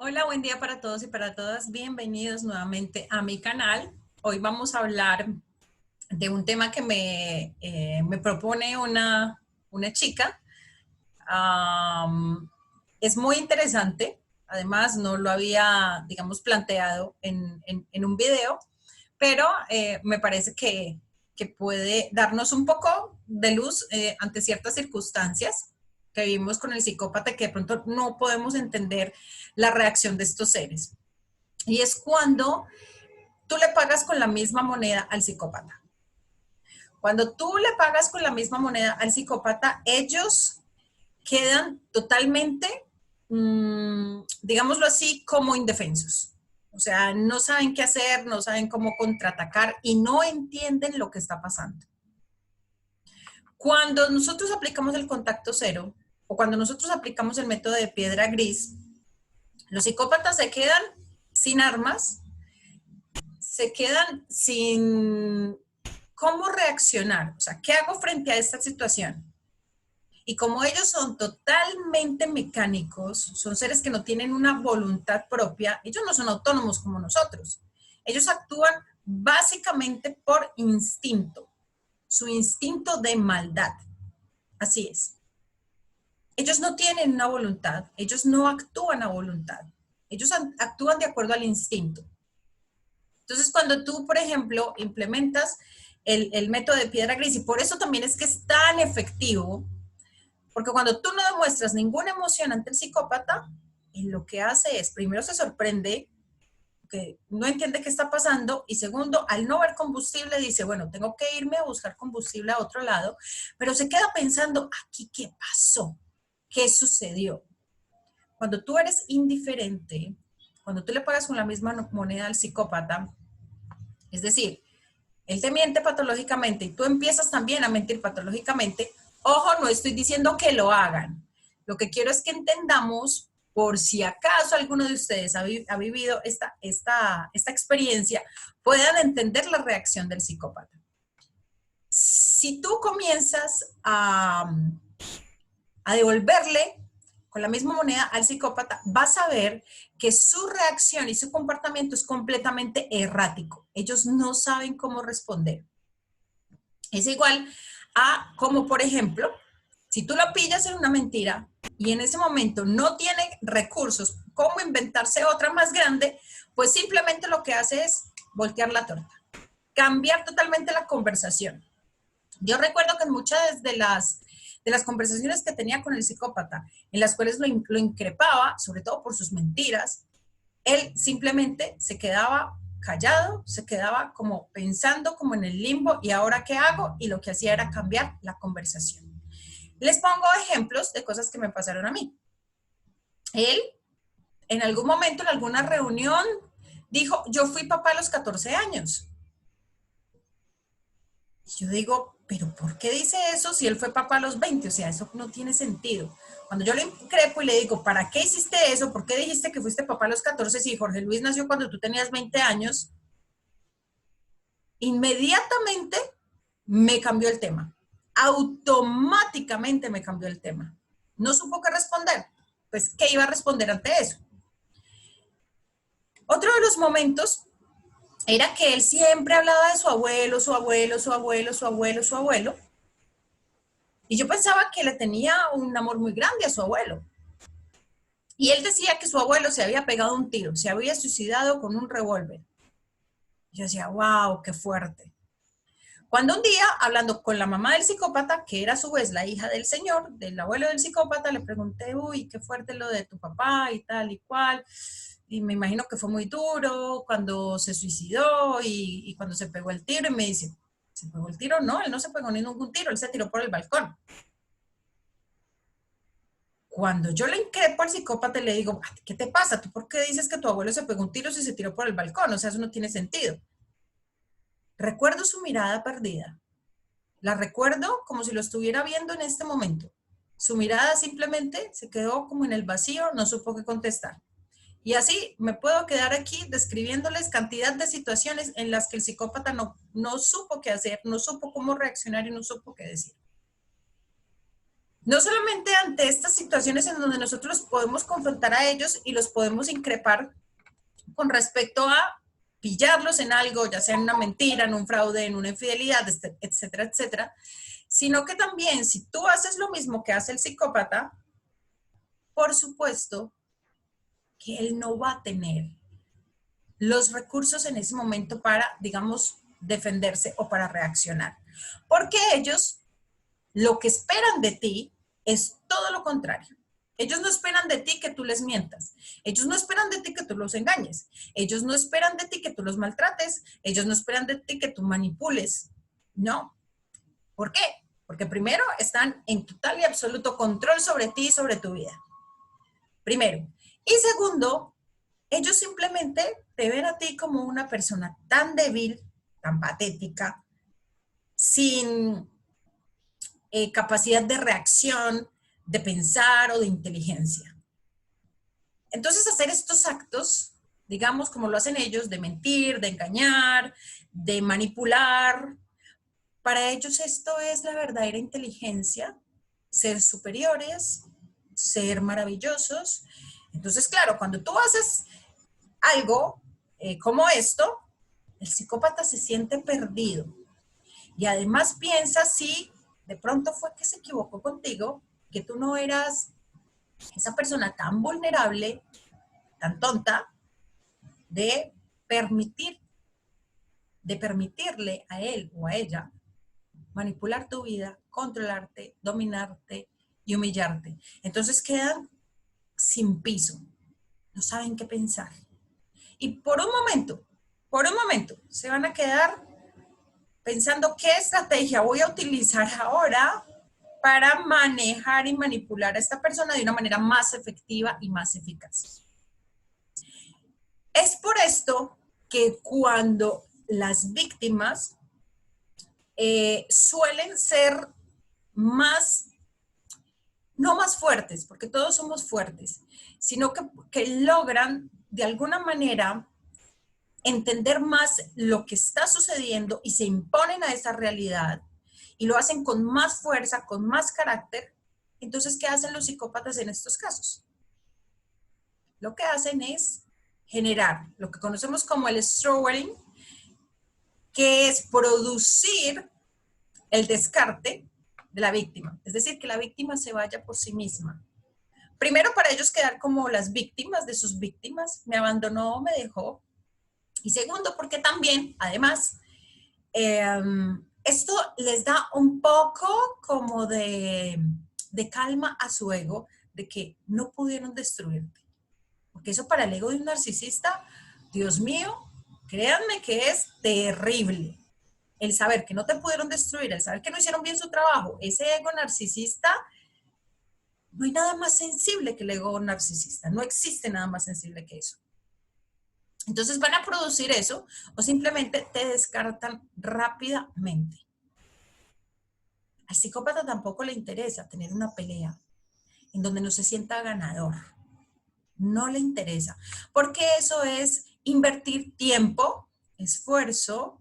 Hola, buen día para todos y para todas. Bienvenidos nuevamente a mi canal. Hoy vamos a hablar de un tema que me propone una chica. Am, es muy interesante. Además, no lo había, digamos, planteado en un video, pero me parece que puede darnos un poco de luz ante ciertas circunstancias que vivimos con el psicópata, que de pronto no podemos entender la reacción de estos seres. Y es cuando tú le pagas con la misma moneda al psicópata. Cuando tú le pagas con la misma moneda al psicópata, ellos quedan totalmente, digámoslo así, como indefensos. O sea, no saben qué hacer, no saben cómo contraatacar y no entienden lo que está pasando. Cuando nosotros aplicamos el contacto cero o cuando nosotros aplicamos el método de piedra gris, los psicópatas se quedan sin armas, se quedan sin cómo reaccionar. O sea, ¿qué hago frente a esta situación? Y como ellos son totalmente mecánicos, son seres que no tienen una voluntad propia, ellos no son autónomos como nosotros. Ellos actúan básicamente por instinto, su instinto de maldad. Así es. Ellos no tienen una voluntad, ellos no actúan a voluntad, ellos actúan de acuerdo al instinto. Entonces, cuando tú, por ejemplo, implementas el método de piedra gris, y por eso también es que es tan efectivo, porque cuando tú no demuestras ninguna emoción ante el psicópata, él lo que hace es, primero se sorprende, que no entiende qué está pasando, y segundo, al no ver combustible, dice, bueno, tengo que irme a buscar combustible a otro lado, pero se queda pensando, aquí, ¿qué pasó? ¿Qué sucedió? Cuando tú eres indiferente, cuando tú le pagas con la misma moneda al psicópata, es decir, él te miente patológicamente y tú empiezas también a mentir patológicamente, ojo, no estoy diciendo que lo hagan. Lo que quiero es que entendamos, por si acaso alguno de ustedes ha vivido esta experiencia, puedan entender la reacción del psicópata. Si tú comienzas a devolverle con la misma moneda al psicópata, vas a ver que su reacción y su comportamiento es completamente errático. Ellos no saben cómo responder. Es igual a como, por ejemplo, si tú lo pillas en una mentira y en ese momento no tiene recursos, cómo inventarse otra más grande, pues simplemente lo que hace es voltear la torta, cambiar totalmente la conversación. Yo recuerdo que en muchas de las conversaciones que tenía con el psicópata, en las cuales lo increpaba, sobre todo por sus mentiras, él simplemente se quedaba callado, se quedaba como pensando como en el limbo y ahora qué hago, y lo que hacía era cambiar la conversación. Les pongo ejemplos de cosas que me pasaron a mí. Él en algún momento, en alguna reunión, dijo, yo fui papá a los 14 años. Y yo digo, pero ¿por qué dice eso si él fue papá a los 20? O sea, eso no tiene sentido. Cuando yo le increpo y le digo, ¿para qué hiciste eso? ¿Por qué dijiste que fuiste papá a los 14 si Jorge Luis nació cuando tú tenías 20 años? Inmediatamente me cambió el tema. Automáticamente me cambió el tema. No supo qué responder. Pues, ¿qué iba a responder ante eso? Otro de los momentos era que él siempre hablaba de su abuelo, su abuelo, su abuelo, su abuelo, su abuelo. Y yo pensaba que le tenía un amor muy grande a su abuelo. Y él decía que su abuelo se había pegado un tiro, se había suicidado con un revólver. Yo decía, wow, qué fuerte. Cuando un día, hablando con la mamá del psicópata, que era a su vez la hija del señor, del abuelo del psicópata, le pregunté, uy, qué fuerte lo de tu papá y tal y cual. Y me imagino que fue muy duro cuando se suicidó y cuando se pegó el tiro. Y me dice, ¿se pegó el tiro? No, él no se pegó ni ningún tiro, él se tiró por el balcón. Cuando yo le increpo al psicópata y le digo, ¿qué te pasa? ¿Tú por qué dices que tu abuelo se pegó un tiro si se tiró por el balcón? O sea, eso no tiene sentido. Recuerdo su mirada perdida. La recuerdo como si lo estuviera viendo en este momento. Su mirada simplemente se quedó como en el vacío, no supo qué contestar. Y así me puedo quedar aquí describiéndoles cantidad de situaciones en las que el psicópata no supo qué hacer, no supo cómo reaccionar y no supo qué decir. No solamente ante estas situaciones en donde nosotros podemos confrontar a ellos y los podemos increpar con respecto a pillarlos en algo, ya sea en una mentira, en un fraude, en una infidelidad, etcétera, etcétera, sino que también si tú haces lo mismo que hace el psicópata, por supuesto que él no va a tener los recursos en ese momento para, digamos, defenderse o para reaccionar. Porque ellos lo que esperan de ti es todo lo contrario. Ellos no esperan de ti que tú les mientas. Ellos no esperan de ti que tú los engañes. Ellos no esperan de ti que tú los maltrates. Ellos no esperan de ti que tú manipules. No. ¿Por qué? Porque primero están en total y absoluto control sobre ti y sobre tu vida. Primero. Y segundo, ellos simplemente te ven a ti como una persona tan débil, tan patética, sin capacidad de reacción, de pensar o de inteligencia. Entonces, hacer estos actos, digamos, como lo hacen ellos, de mentir, de engañar, de manipular, para ellos esto es la verdadera inteligencia, ser superiores, ser maravillosos. Entonces, claro, cuando tú haces algo como esto, el psicópata se siente perdido y además piensa si de pronto fue que se equivocó contigo, que tú no eras esa persona tan vulnerable, tan tonta, de permitir, de permitirle a él o a ella manipular tu vida, controlarte, dominarte y humillarte. Entonces quedan sin piso, no saben qué pensar. Y por un momento, se van a quedar pensando qué estrategia voy a utilizar ahora para manejar y manipular a esta persona de una manera más efectiva y más eficaz. Es por esto que cuando las víctimas suelen ser más, no más fuertes, porque todos somos fuertes, sino que logran de alguna manera entender más lo que está sucediendo y se imponen a esa realidad y lo hacen con más fuerza, con más carácter. Entonces, ¿qué hacen los psicópatas en estos casos? Lo que hacen es generar lo que conocemos como el strawberry, que es producir el descarte de la víctima, es decir, que la víctima se vaya por sí misma. Primero, para ellos quedar como las víctimas de sus víctimas, me abandonó, me dejó. Y segundo, porque también, además, esto les da un poco como de calma a su ego, de que no pudieron destruirte. Porque eso para el ego de un narcisista, Dios mío, créanme que es terrible. El saber que no te pudieron destruir, el saber que no hicieron bien su trabajo, ese ego narcisista, no hay nada más sensible que el ego narcisista, no existe nada más sensible que eso. Entonces van a producir eso o simplemente te descartan rápidamente. Al psicópata tampoco le interesa tener una pelea en donde no se sienta ganador. No le interesa, porque eso es invertir tiempo, esfuerzo,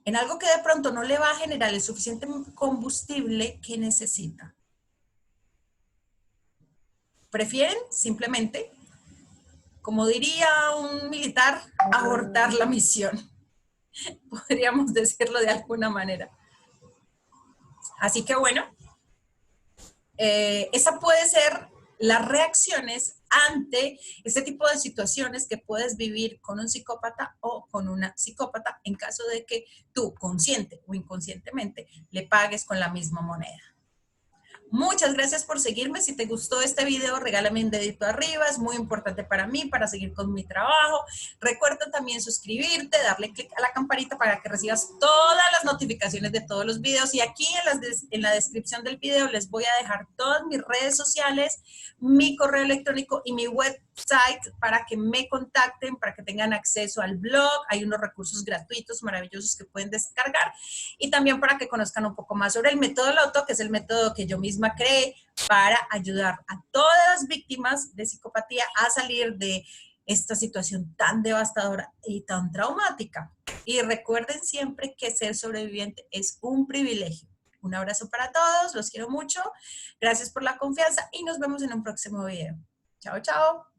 en algo que de pronto no le va a generar el suficiente combustible que necesita. Prefieren simplemente, como diría un militar, abortar la misión. Podríamos decirlo de alguna manera. Así que bueno, esa puede ser las reacciones ante este tipo de situaciones que puedes vivir con un psicópata o con una psicópata en caso de que tú, consciente o inconscientemente, le pagues con la misma moneda. Muchas gracias por seguirme. Si te gustó este video, regálame un dedito arriba. Es muy importante para mí, para seguir con mi trabajo. Recuerda también suscribirte, darle clic a la campanita para que recibas todas las notificaciones de todos los videos. Y aquí en la descripción del video les voy a dejar todas mis redes sociales, mi correo electrónico y mi website para que me contacten, para que tengan acceso al blog. Hay unos recursos gratuitos maravillosos que pueden descargar. Y también para que conozcan un poco más sobre el método Loto, que es el método que yo misma creé para ayudar a todas las víctimas de psicopatía a salir de esta situación tan devastadora y tan traumática. Y recuerden siempre que ser sobreviviente es un privilegio. Un abrazo para todos, los quiero mucho. Gracias por la confianza y nos vemos en un próximo video. Chao, chao.